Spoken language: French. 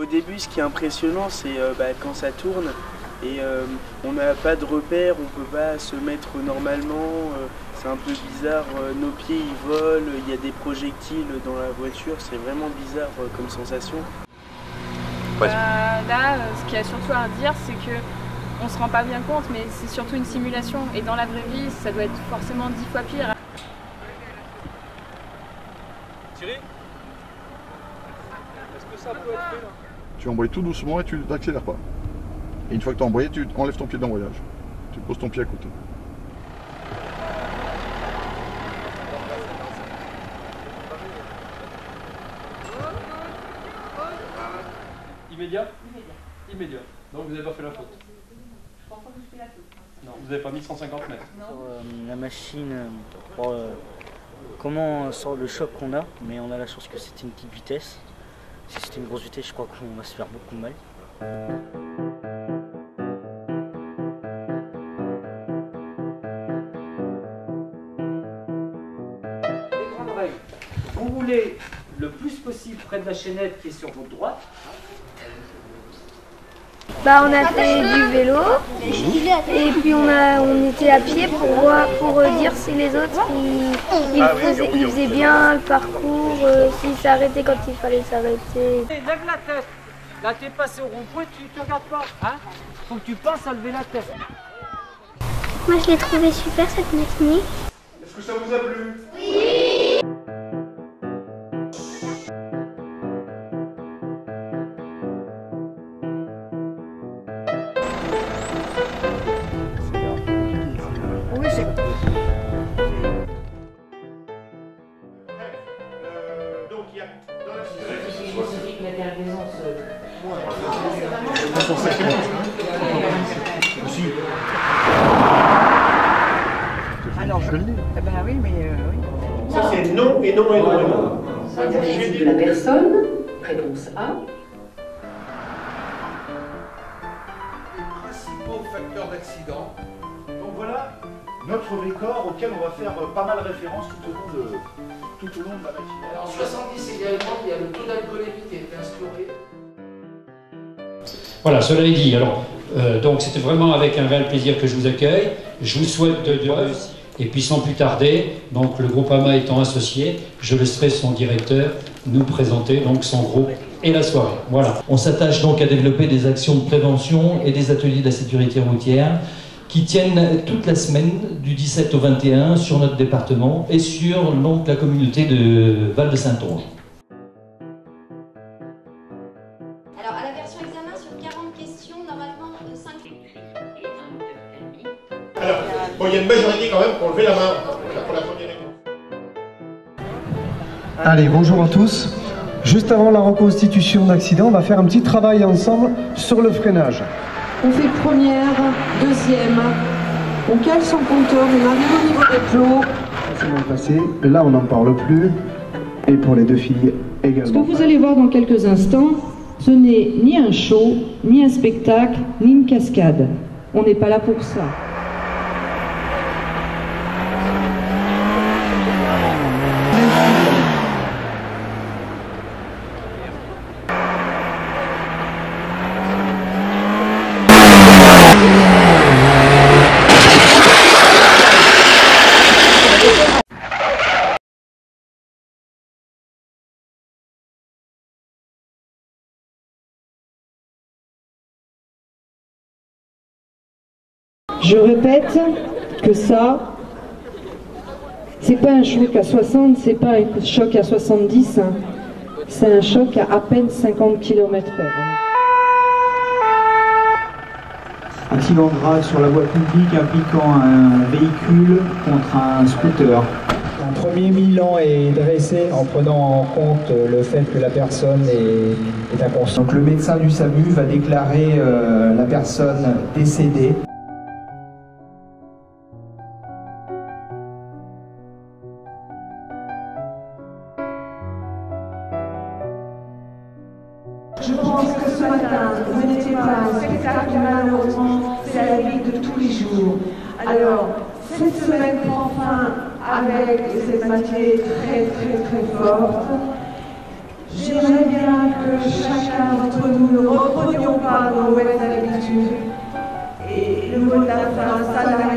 Au début, ce qui est impressionnant, c'est quand ça tourne et on n'a pas de repères, on ne peut pas se mettre normalement, c'est un peu bizarre, nos pieds ils volent, il y a des projectiles dans la voiture, c'est vraiment bizarre comme sensation. Là, ce qu'il y a surtout à dire, c'est qu'on ne se rend pas bien compte, mais c'est surtout une simulation. Et dans la vraie vie, ça doit être forcément 10 fois pire. Thierry, est-ce que ça peut être fait là? Tu embrayes tout doucement et tu n'accélères pas. Et une fois que tu as embrayé, tu enlèves ton pied d'embrayage. Tu poses ton pied à côté. Immédiat? Immédiat. Donc vous n'avez pas fait la faute? Je pense pas que je fais la faute. Non, vous n'avez pas mis 150 mètres. La machine, comment sort le choc qu'on a, mais on a la chance que c'était une petite vitesse. Si c'était une grosse vitesse, je crois qu'on va se faire beaucoup de mal. Les grandes règles. Vous roulez le plus possible près de la chaînette qui est sur votre droite. On a fait du vélo et puis on était à pied pour dire si les autres ils faisaient bien le parcours, s'ils s'arrêtaient quand il fallait s'arrêter. Lève la tête. Là t'es passé au rond-point, tu te regardes pas. Hein? Faut que tu penses à lever la tête. Moi je l'ai trouvé super cette matinée. Est-ce que ça vous a plu? Oui. Alors, oui, mais oui. Ça c'est non et non et non et non. Intérêt de la personne, réponse A. Les principaux facteurs d'accident. Donc voilà notre décor auquel on va faire pas mal référence tout au long de la matinée. Alors 70 également, il y a le taux d'alcoolémie qui a été instauré. Voilà, cela est dit. Alors, donc c'était vraiment avec un réel plaisir que je vous accueille. Je vous souhaite de réussir. Et puis sans plus tarder, donc le groupe AMA étant associé, je laisserai son directeur nous présenter donc son groupe et la soirée. Voilà. On s'attache donc à développer des actions de prévention et des ateliers de la sécurité routière qui tiennent toute la semaine du 17 au 21 sur notre département et sur donc la communauté de Val-de-Saintonge. Alors à la version examen sur 40 questions, normalement 5. Alors, bon, il y a une majorité quand même pour lever la main pour la première réponse. Allez, bonjour à tous. Juste avant la reconstitution d'accident, on va faire un petit travail ensemble sur le freinage. On fait première, deuxième, on cale son compteur, on arrive au niveau des plots. C'est mal passé, là on n'en parle plus. Et pour les deux filles également. Ce que vous allez voir dans quelques instants, ce n'est ni un show, ni un spectacle, ni une cascade. On n'est pas là pour ça. Je répète que ça, c'est pas un choc à 60, c'est pas un choc à 70, hein. C'est un choc à peine 50 km/h. Accident grave sur la voie publique impliquant un véhicule contre un scooter. Un premier bilan est dressé en prenant en compte le fait que la personne est inconsciente. Donc le médecin du SAMU va déclarer la personne décédée. Je pense que ce matin, vous n'étiez pas un spectacle, malheureusement, c'est la vie de tous les jours. Alors, cette semaine prend fin avec cette matinée très forte. j'aimerais bien que chacun d'entre nous ne reprenions pas nos mauvaises habitudes. Et le mot de la fin, ça n'a